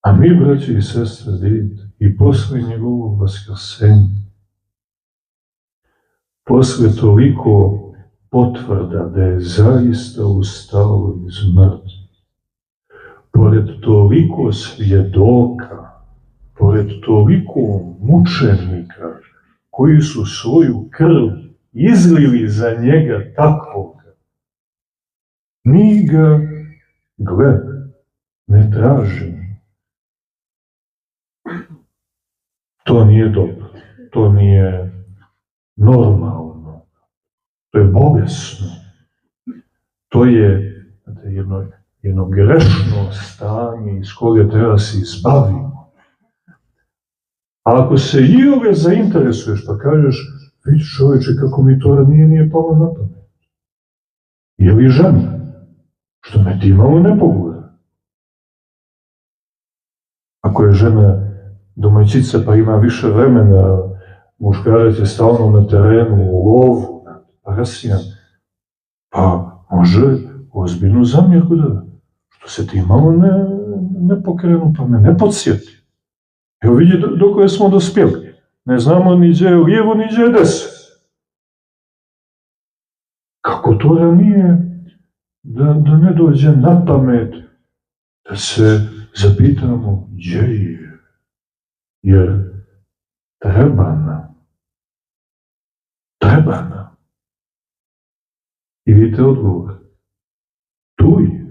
A mi, braći i sestre, vidite, i posle njegovog vaskrsenja, posle toliko potvrda da je zaista ustao iz mrtvih, pored toliko svjedoka, pored toliko mučenika koji su svoju krv izlili za njega takvoga, mi ga, gle, ne tražimo. To nije dobro, to nije normalno, to je bolesno, to je jedno grešno stanje iz koga treba se izbavimo. A ako se i ove zainteresuješ pa kažeš, vidi čoveče kako mi to nije palo na pamet. Je li žena? Što me ti malo ne pogura. Ako je žena domaćica pa ima više vremena, muškarac je stalno na terenu, u lovu, rasijan, pa može ozbiljnu zamjerku da, što se ti malo ne pokrenu, pa me ne podsjeti. Evo vidi do koje smo dospjeli. Ne znamo ni gdje je lijevo, ni gdje je desno. Kako to ranije da ne dođe na pamet da se zapitamo gdje je, jer treba nam. Treba nam. I vidite odgovor. Tu je.